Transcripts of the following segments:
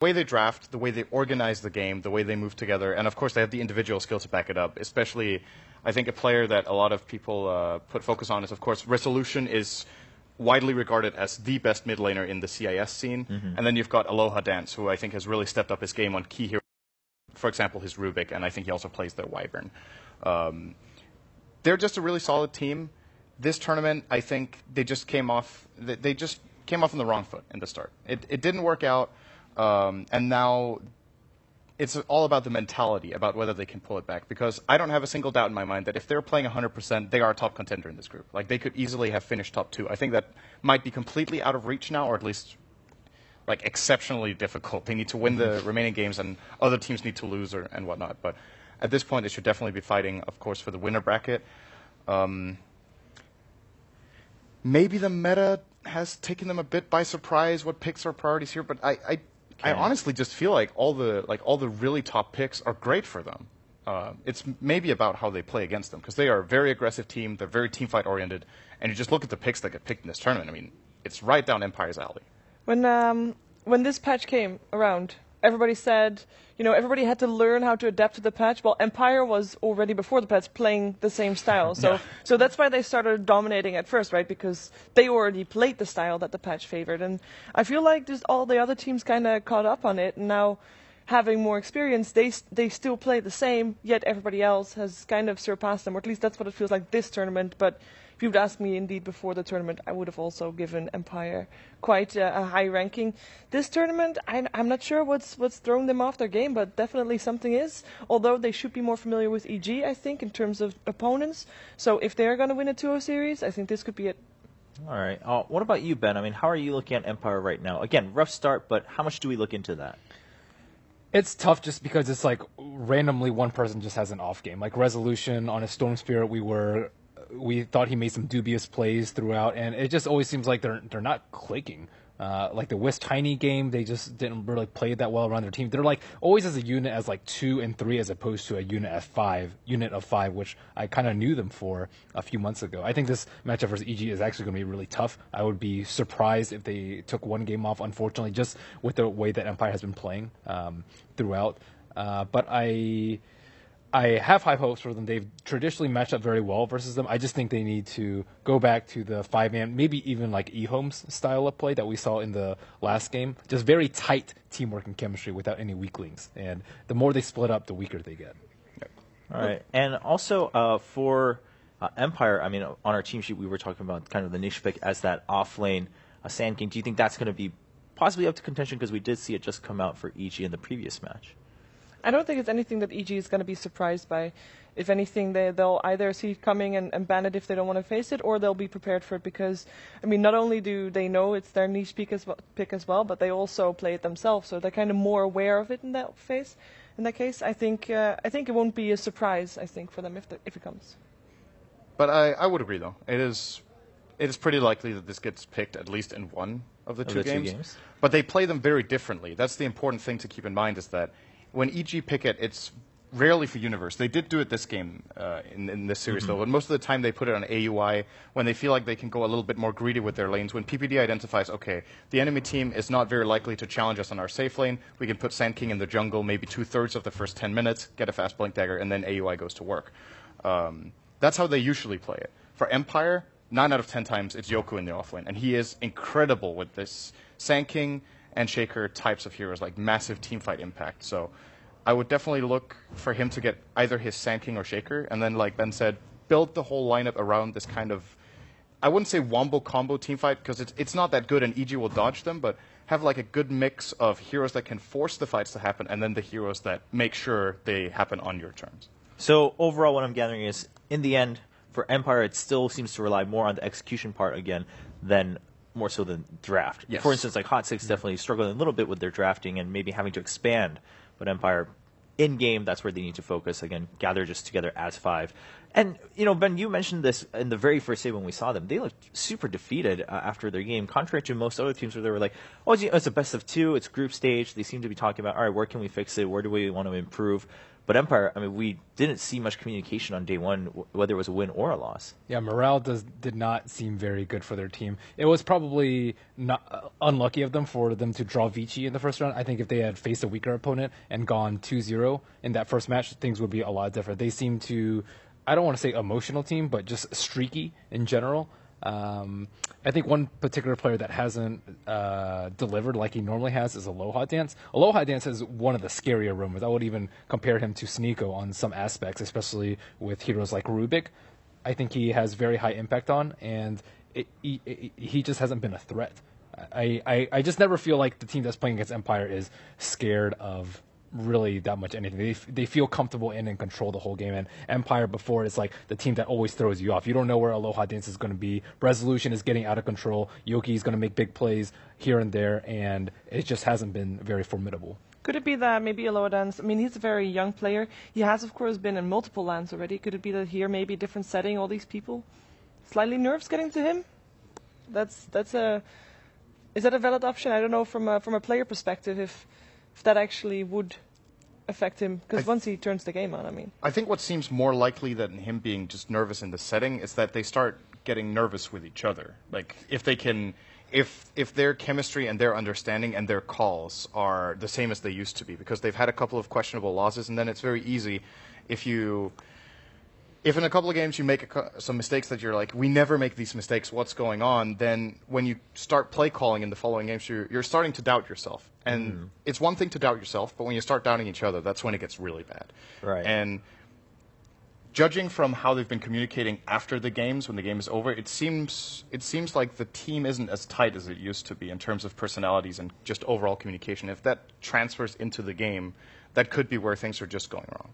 The way they draft, the way they organize the game, the way they move together, and of course they have the individual skill to back it up. Especially, I think a player that a lot of people put focus on is, of course, Resolution is widely regarded as the best mid laner in the CIS scene. And then you've got Aloha Dance, who I think has really stepped up his game on key heroes. For example, his Rubik, and I think he also plays the Wyvern. They're just a really solid team. This tournament, I think they just came off on the wrong foot in the start. It didn't work out. And now it's all about the mentality, about whether they can pull it back. Because I don't have a single doubt in my mind that if they're playing 100%, they are a top contender in this group. Like, they could easily have finished top 2. I think that might be completely out of reach now, or at least like exceptionally difficult. They need to win the remaining games, and other teams need to lose and whatnot. But at this point, they should definitely be fighting, of course, for the winner bracket. Maybe the meta has taken them a bit by surprise. What picks are priorities here? But I honestly just feel like all the really top picks are great for them. It's maybe about how they play against them, because they are a very aggressive team. They're very team fight oriented, and you just look at the picks that get picked in this tournament. I mean, it's right down Empire's alley. When this patch came around, everybody said, everybody had to learn how to adapt to the patch. Well, Empire was already before the patch playing the same style, so that's why they started dominating at first, right? Because they already played the style that the patch favored, and I feel like just all the other teams kind of caught up on it, and now having more experience, they still play the same, yet everybody else has kind of surpassed them, or at least that's what it feels like this tournament. But if you would ask me indeed before the tournament, I would have also given Empire quite a high ranking. This tournament, I'm not sure what's thrown them off their game, but definitely something is. Although they should be more familiar with EG, I think, in terms of opponents. So if they're going to win a 2-0 series, I think this could be it. All right. What about you, Ben? I mean, how are you looking at Empire right now? Again, rough start, but how much do we look into that? It's tough just because it's like randomly one person just has an off game. Like Resolution on a Storm Spirit, we thought he made some dubious plays throughout, and it just always seems like they're not clicking. Like the Wisp Tiny game, they just didn't really play that well around their team. They're like always as a unit as like 2 and 3 as opposed to a unit of 5, which I kind of knew them for a few months ago. I think this matchup versus EG is actually going to be really tough. I would be surprised if they took one game off, unfortunately, just with the way that Empire has been playing throughout. But I have high hopes for them. They've traditionally matched up very well versus them. I just think they need to go back to the 5-man, maybe even like eHome's style of play that we saw in the last game. Just very tight teamwork and chemistry without any weaklings. And the more they split up, the weaker they get. All right. And also for Empire, I mean, on our team sheet, we were talking about kind of the niche pick as that off-lane Sand King. Do you think that's going to be possibly up to contention? Because we did see it just come out for EG in the previous match. I don't think it's anything that EG is going to be surprised by. If anything, they'll either see it coming and ban it if they don't want to face it, or they'll be prepared for it because, I mean, not only do they know it's their niche pick as well, but they also play it themselves, so they're kind of more aware of it in that case. I think it won't be a surprise, I think, for them if it comes. But I would agree, though. It is pretty likely that this gets picked at least in one of the two games. But they play them very differently. That's the important thing to keep in mind, is that when EG pick it, it's rarely for Universe. They did do it this game in this series, though, but most of the time they put it on AUI when they feel like they can go a little bit more greedy with their lanes. When PPD identifies, okay, the enemy team is not very likely to challenge us on our safe lane, we can put Sand King in the jungle maybe 2/3 of the first 10 minutes, get a fast Blink Dagger, and then AUI goes to work. That's how they usually play it. For Empire, 9 out of 10 times it's Yoku in the offlane, and he is incredible with this Sand King and Shaker types of heroes, like massive teamfight impact. So I would definitely look for him to get either his Sand King or Shaker, and then, like Ben said, build the whole lineup around this kind of, I wouldn't say wombo combo teamfight, because it's not that good and EG will dodge them, but have like a good mix of heroes that can force the fights to happen, and then the heroes that make sure they happen on your terms. So overall, what I'm gathering is, in the end, for Empire, it still seems to rely more on the execution part again than more so than draft. Yes. For instance, like Hot Six definitely struggling a little bit with their drafting and maybe having to expand. But Empire, in game, that's where they need to focus. Again, gather just together as 5. And, Ben, you mentioned this in the very first day when we saw them. They looked super defeated after their game, contrary to most other teams where they were like, oh, it's a best of 2, it's group stage. They seem to be talking about, all right, where can we fix it? Where do we want to improve? But Empire, we didn't see much communication on day one, whether it was a win or a loss. Yeah, morale did not seem very good for their team. It was probably not unlucky of them for them to draw Vici in the first round. I think if they had faced a weaker opponent and gone 2-0 in that first match, things would be a lot different. They seem to, I don't want to say emotional team, but just streaky in general. I think one particular player that hasn't delivered like he normally has is Aloha Dance. Aloha Dance is one of the scarier roamers. I would even compare him to Sneeko on some aspects, especially with heroes like Rubik. I think he has very high impact on, and he just hasn't been a threat. I just never feel like the team that's playing against Empire is scared of really that much anything. They feel comfortable and in control the whole game. And Empire before is like the team that always throws you off. You don't know where Aloha Dance is going to be. Resolution is getting out of control. Yoki is going to make big plays here and there, and it just hasn't been very formidable. Could it be that maybe Aloha Dance, he's a very young player. He has, of course, been in multiple lands already. Could it be that here, maybe a different setting, all these people, slightly nerves getting to him? Is that a valid option? I don't know from a player perspective if that actually would affect him, because once he turns the game on, I think what seems more likely than him being just nervous in the setting is that they start getting nervous with each other. Like, if they can, if their chemistry and their understanding and their calls are the same as they used to be, because they've had a couple of questionable losses, and then it's very easy if in a couple of games you make some mistakes that you're like, we never make these mistakes, what's going on? Then when you start play calling in the following games, you're starting to doubt yourself. And it's one thing to doubt yourself, but when you start doubting each other, that's when it gets really bad. Right. And judging from how they've been communicating after the games, when the game is over, it seems like the team isn't as tight as it used to be in terms of personalities and just overall communication. If that transfers into the game, that could be where things are just going wrong.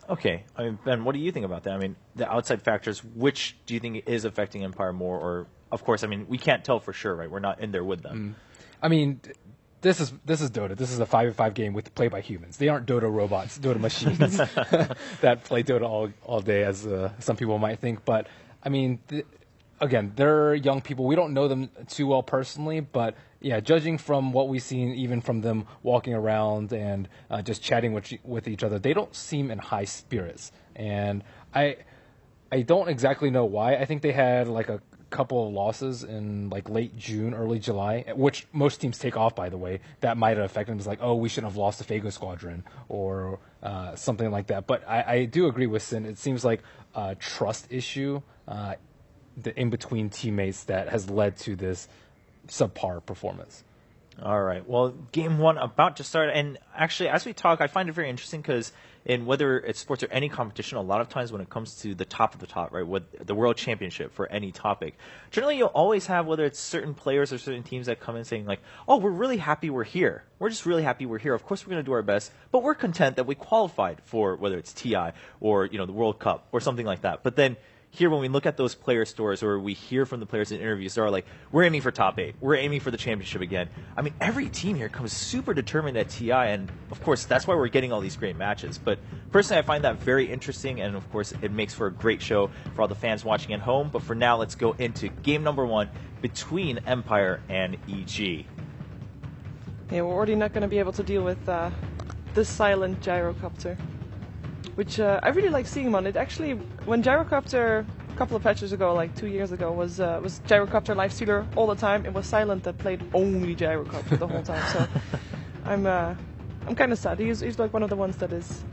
Okay. Ben, what do you think about that? The outside factors, which do you think is affecting Empire more? Or, of course, we can't tell for sure, right? We're not in there with them. This is Dota. This is a 5v5 game with play by humans. They aren't Dota robots, Dota machines that play Dota all day, as some people might think. But, again, they're young people. We don't know them too well personally, but yeah, judging from what we've seen, even from them walking around and just chatting with each other, they don't seem in high spirits. And I don't exactly know why. I think they had like a couple of losses in like late June, early July, which most teams take off, by the way. That might have affected them. It's like, oh, we shouldn't have lost the Fago Squadron or something like that. But I do agree with Sin. It seems like a trust issue in between teammates that has led to this subpar performance. All right. Well, game one about to start. And actually, as we talk, I find it very interesting because in whether it's sports or any competition, a lot of times when it comes to the top of the top, right, with the world championship for any topic, generally you'll always have, whether it's certain players or certain teams that come in saying like, oh, we're really happy we're here. We're just really happy we're here. Of course, we're going to do our best, but we're content that we qualified for whether it's TI or, the World Cup or something like that. But then here, when we look at those player stories or we hear from the players in interviews, they're like, we're aiming for top 8. We're aiming for the championship again. Every team here comes super determined at TI, and of course, that's why we're getting all these great matches. But personally, I find that very interesting, and of course, it makes for a great show for all the fans watching at home. But for now, let's go into game number 1 between Empire and EG. Yeah, we're already not going to be able to deal with the silent gyrocopter, which I really like seeing him on. It actually, when Gyrocopter a couple of patches ago, like 2 years ago, was Gyrocopter Lifestealer all the time. It was Silent that played only Gyrocopter the whole time. So I'm kind of sad. He's like one of the ones that is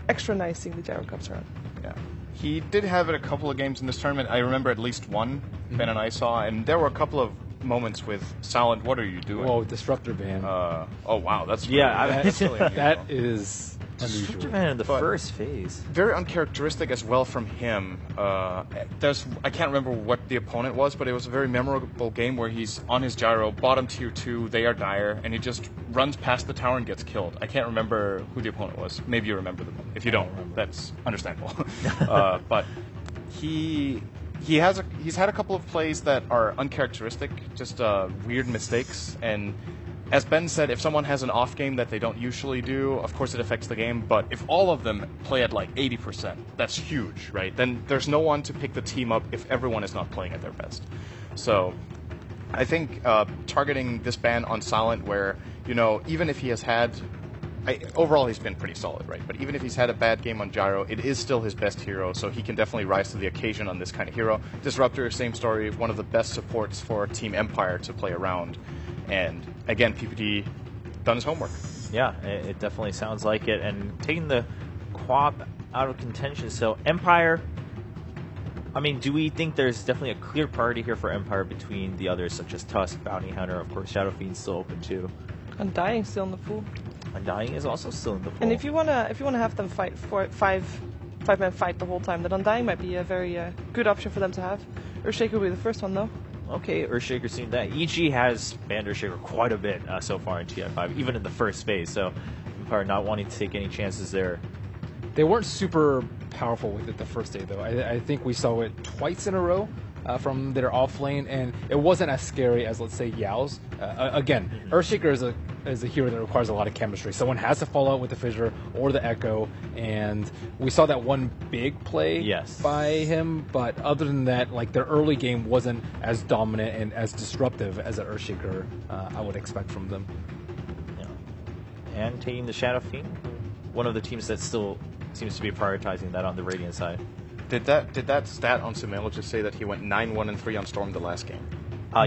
extra nice seeing the Gyrocopter on. Yeah, he did have it a couple of games in this tournament. I remember at least one Ben and I saw, and there were a couple of moments with Silent. What are you doing? Oh, Disruptor ban. Oh wow, that's really, that's really that is. Disruptor ban in the first phase. Very uncharacteristic as well from him. I can't remember what the opponent was, but it was a very memorable game where he's on his gyro, bottom tier 2, they are dire, and he just runs past the tower and gets killed. I can't remember who the opponent was. Maybe you remember them. If you don't, that's understandable. But he's had a couple of plays that are uncharacteristic, just weird mistakes, and as Ben said, if someone has an off game that they don't usually do, of course it affects the game. But if all of them play at like 80%, that's huge, right? Then there's no one to pick the team up if everyone is not playing at their best. So I think targeting this ban on Silent, where, you know, even if he has had... overall, he's been pretty solid, right? But even if he's had a bad game on Gyro, it is still his best hero, so he can definitely rise to the occasion on this kind of hero. Disruptor, same story, one of the best supports for Team Empire to play around. And again, PPD done his homework. Yeah, it definitely sounds like it. And taking the Quap out of contention, so Empire, I mean, do we think there's definitely a clear priority here for Empire between the others, such as Tusk, Bounty Hunter, of course, Shadow Fiend's still open too. Undying still in the pool. Undying is also still in the pool. And if you wanna have them fight for five-man fight the whole time, then Undying might be a very good option for them to have. Earthshaker will be the first one though. Okay, Earthshaker seeing that. EG has banned Earthshaker quite a bit so far in TI5, even in the first phase, so Empire not wanting to take any chances there. They weren't super powerful with it the first day, though. I think we saw it twice in a row from their off lane, and it wasn't as scary as, let's say, Yao's. Again, Earthshaker is a hero that requires a lot of chemistry. Someone has to fall out with the Fissure or the Echo, and we saw that one big play by him, but other than that, like, their early game wasn't as dominant and as disruptive as an Earthshaker I would expect from them. Yeah. And taking the Shadow Fiend, one of the teams that still seems to be prioritizing that on the Radiant side. Did that stat on Sumail just say that he went 9-1-3 on Storm the last game?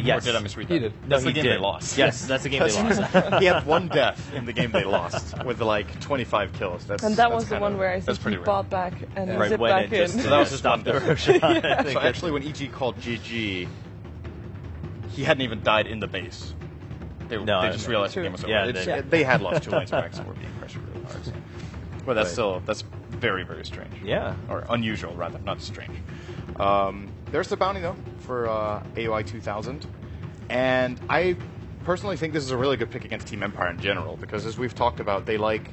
Yes. Or did I misread that? He did. That's no, the game did. they lost. Yes, that's the game they lost. He had one death in the game they lost with like 25 kills. And that was the one where I think he bought back and zipped back in. So that was just one death. So actually, when EG called GG, he hadn't even died in the base. They just realized the game was over. Yeah, they had lost 2 lanes back, so we're being pressured really hard. So. But that's very, very strange. Yeah. Or unusual, rather, not strange. There's the bounty, though, for AOI 2000. And I personally think this is a really good pick against Team Empire in general, because as we've talked about, they like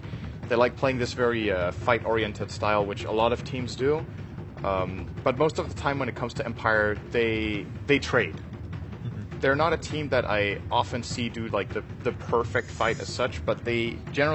playing this very fight-oriented style, which a lot of teams do. But most of the time when it comes to Empire, they trade. They're not a team that I often see do like the perfect fight as such, but they generally